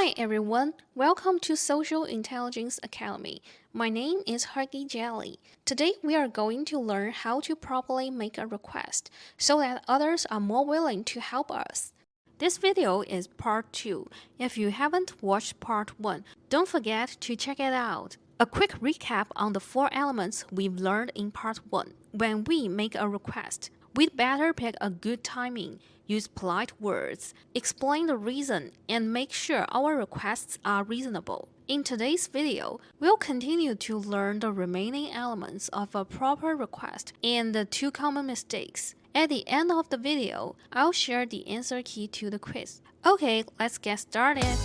Hi everyone, welcome to Social Intelligence Academy. My name is Huggy Jelly. Today we are going to learn how to properly make a request so that others are more willing to help us. This video is part 2. If you haven't watched part 1, don't forget to check it out. A quick recap on the 4 elements we've learned in part 1. When we make a request, we'd better pick a good timing, use polite words, explain the reason, and make sure our requests are reasonable. In today's video, we'll continue to learn the remaining elements of a proper request and the 2 common mistakes. At the end of the video, I'll share the answer key to the quiz. Okay, let's get started.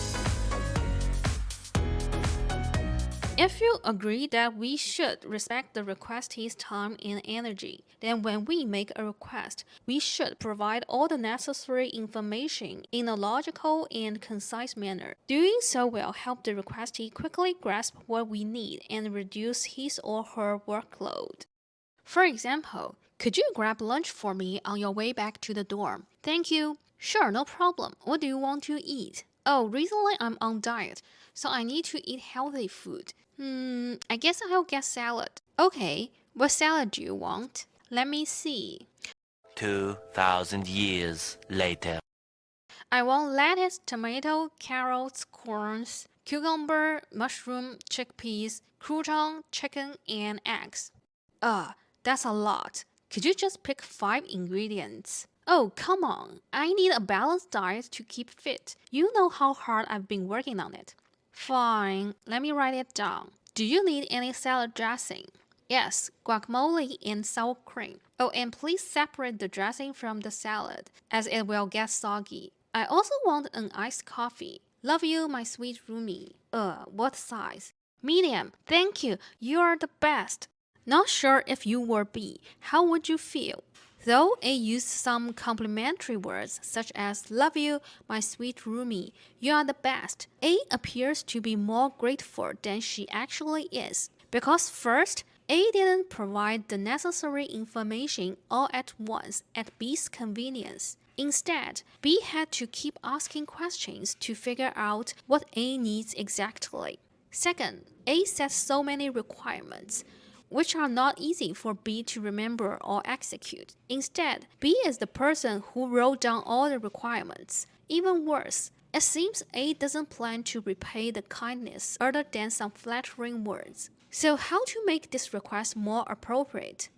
If you agree that we should respect the requestee's time and energy, then when we make a request, we should provide all the necessary information in a logical and concise manner. Doing so will help the requestee quickly grasp what we need and reduce his or her workload. For example, could you grab lunch for me on your way back to the dorm? Thank you. Sure, no problem. What do you want to eat? Oh, recently I'm on diet, so I need to eat healthy food. I guess I'll get salad. Okay, what salad do you want? Let me see. 2,000 years later. I want lettuce, tomato, carrots, corns, cucumber, mushroom, chickpeas, crouton, chicken, and eggs. That's a lot. Could you just pick 5 ingredients? Oh, come on. I need a balanced diet to keep fit. You know how hard I've been working on it. Fine, let me write it down. Do you need any salad dressing? Yes, guacamole and sour cream. Oh, and please separate the dressing from the salad, as it will get soggy. I also want an iced coffee. Love you, my sweet roomie. What size? Medium. Thank you. You are the best. Not sure if you were B. How would you feel? Though A used some complimentary words such as love you, my sweet roomie, you are the best, A appears to be more grateful than she actually is. Because first, A didn't provide the necessary information all at once at B's convenience. Instead, B had to keep asking questions to figure out what A needs exactly. Second, A set so many requirements, which are not easy for B to remember or execute. Instead, B is the person who wrote down all the requirements. Even worse, it seems A doesn't plan to repay the kindness other than some flattering words. So how to make this request more appropriate?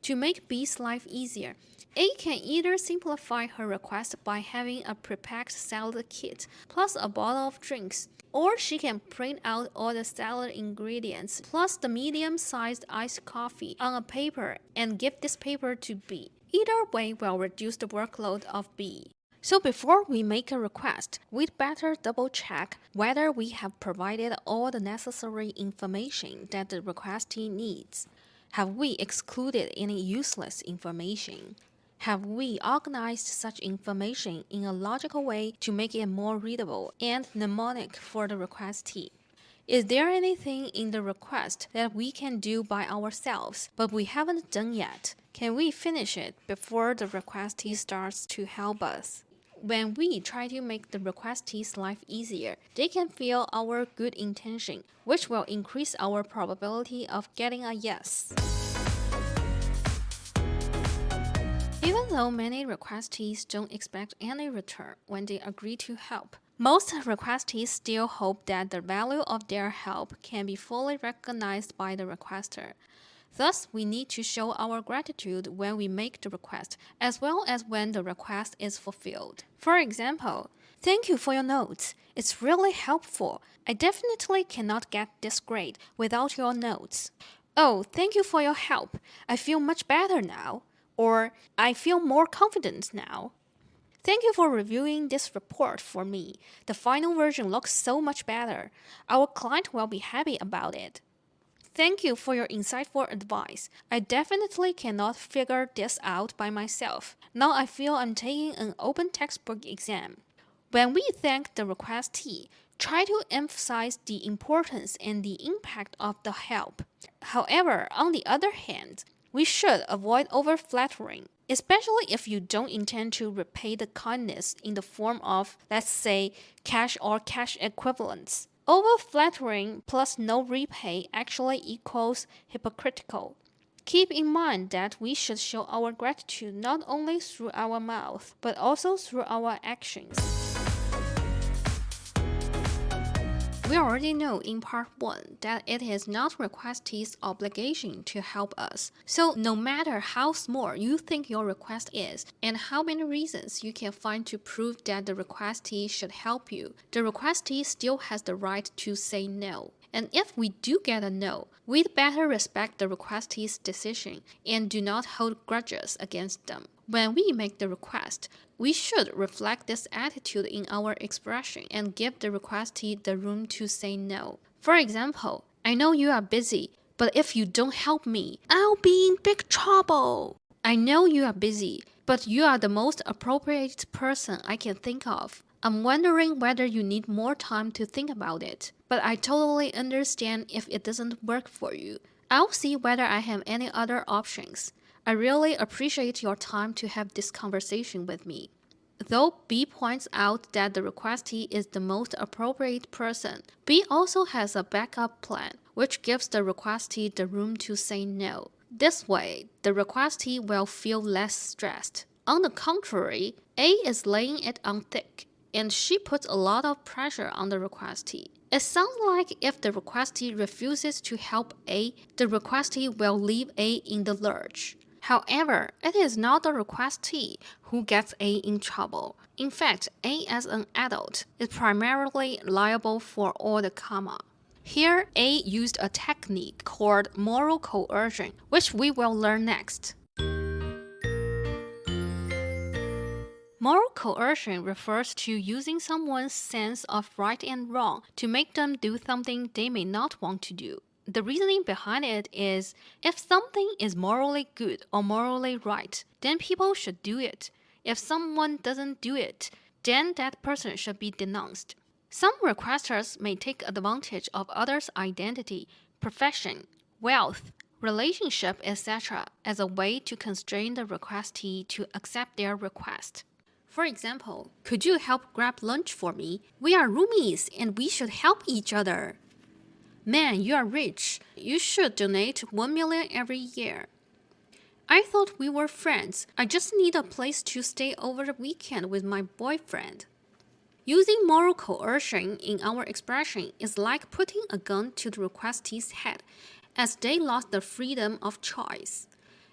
To make B's life easier, A can either simplify her request by having a prepacked salad kit plus a bottle of drinks, or she can print out all the salad ingredients plus the medium-sized iced coffee on a paper and give this paper to B. Either way will reduce the workload of B. So before we make a request, we'd better double-check whether we have provided all the necessary information that the requestee needs. Have we excluded any useless information? Have we organized such information in a logical way to make it more readable and mnemonic for the requestee? Is there anything in the request that we can do by ourselves, but we haven't done yet? Can we finish it before the requestee starts to help us? When we try to make the requestee's life easier, they can feel our good intention, which will increase our probability of getting a yes. Even though many requestees don't expect any return when they agree to help, most requestees still hope that the value of their help can be fully recognized by the requester. Thus, we need to show our gratitude when we make the request, as well as when the request is fulfilled. For example, thank you for your notes. It's really helpful. I definitely cannot get this grade without your notes. Oh, thank you for your help. I feel much better now. Or, I feel more confident now. Thank you for reviewing this report for me. The final version looks so much better. Our client will be happy about it. Thank you for your insightful advice. I definitely cannot figure this out by myself. Now I feel I'm taking an open textbook exam. When we thank the requestee, try to emphasize the importance and the impact of the help. However, on the other hand, we should avoid over-flattering. especially if you don't intend to repay the kindness in the form of, let's say, cash or cash equivalents. Over-flattering plus no repay actually equals hypocritical. Keep in mind that we should show our gratitude not only through our mouth, but also through our actions. We already know in part 1 that it is not requestee's obligation to help us. So no matter how small you think your request is, and how many reasons you can find to prove that the requestee should help you, the requestee still has the right to say no. And if we do get a no, we'd better respect the requestee's decision and do not hold grudges against them. When we make the request, we should reflect this attitude in our expression and give the requestee the room to say no. For example, I know you are busy, but if you don't help me, I'll be in big trouble. I know you are busy, but you are the most appropriate person I can think of. I'm wondering whether you need more time to think about it, but I totally understand if it doesn't work for you. I'll see whether I have any other options. I really appreciate your time to have this conversation with me. Though B points out that the requestee is the most appropriate person, B also has a backup plan, which gives the requestee the room to say no. This way, the requestee will feel less stressed. On the contrary, A is laying it on thick, and she puts a lot of pressure on the requestee. It sounds like if the requestee refuses to help A, the requestee will leave A in the lurch. However, it is not the requestee who gets A in trouble. In fact, A as an adult is primarily liable for all the karma. Here, A used a technique called moral coercion, which we will learn next. Moral coercion refers to using someone's sense of right and wrong to make them do something they may not want to do. The reasoning behind it is, if something is morally good or morally right, then people should do it. If someone doesn't do it, then that person should be denounced. Some requesters may take advantage of others' identity, profession, wealth, relationship, etc. as a way to constrain the requestee to accept their request. For example, could you help grab lunch for me? We are roomies and we should help each other. Man, you are rich. You should donate 1 million every year. I thought we were friends. I just need a place to stay over the weekend with my boyfriend. Using moral coercion in our expression is like putting a gun to the requestee's head, as they lost the freedom of choice.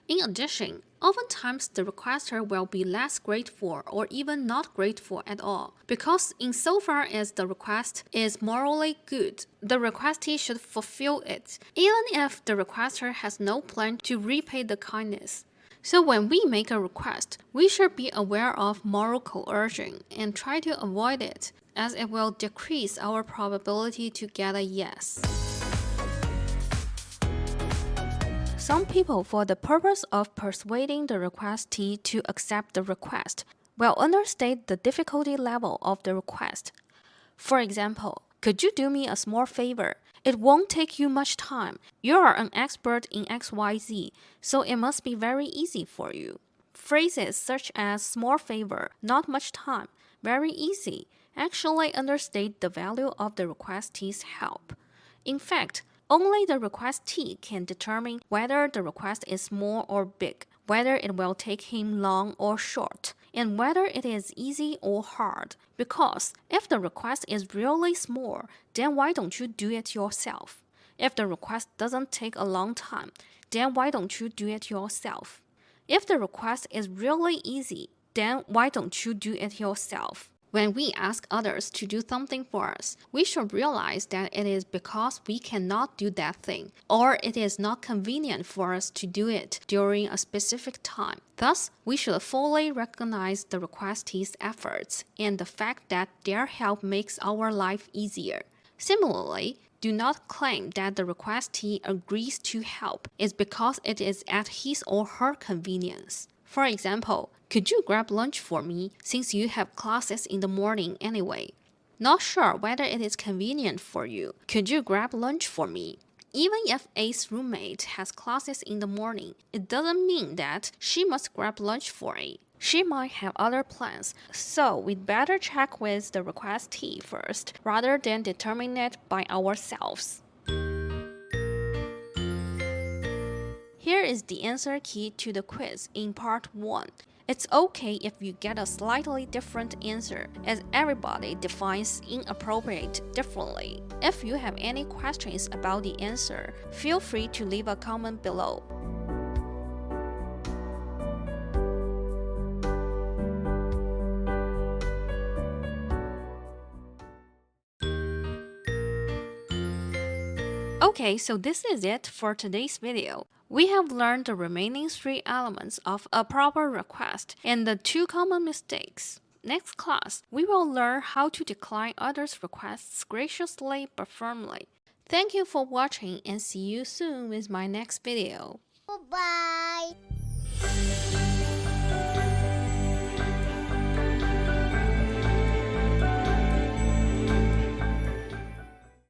In addition, oftentimes the requester will be less grateful or even not grateful at all, because insofar as the request is morally good, the requestee should fulfill it, even if the requester has no plan to repay the kindness. So when we make a request, we should be aware of moral coercion and try to avoid it, as it will decrease our probability to get a yes. Some people, for the purpose of persuading the requestee to accept the request, will understate the difficulty level of the request. For example, could you do me a small favor? It won't take you much time. You are an expert in XYZ, so it must be very easy for you. Phrases such as small favor, not much time, very easy, actually understate the value of the requestee's help. In fact, only the requestee can determine whether the request is small or big, whether it will take him long or short, and whether it is easy or hard. Because if the request is really small, then why don't you do it yourself? If the request doesn't take a long time, then why don't you do it yourself? If the request is really easy, then why don't you do it yourself? When we ask others to do something for us, we should realize that it is because we cannot do that thing, or it is not convenient for us to do it during a specific time. Thus, we should fully recognize the requestee's efforts and the fact that their help makes our life easier. Similarly, do not claim that the requestee agrees to help is because it is at his or her convenience. For example, could you grab lunch for me since you have classes in the morning anyway? Not sure whether it is convenient for you. Could you grab lunch for me? Even if A's roommate has classes in the morning, it doesn't mean that she must grab lunch for A. She might have other plans, so we'd better check with the requestee first rather than determine it by ourselves. Here is the answer key to the quiz in part 1. It's okay if you get a slightly different answer, as everybody defines inappropriate differently. If you have any questions about the answer, feel free to leave a comment below. Okay, so this is it for today's video. We have learned the remaining 3 elements of a proper request and the 2 common mistakes. Next class, we will learn how to decline others' requests graciously but firmly. Thank you for watching and see you soon with my next video. Bye-bye.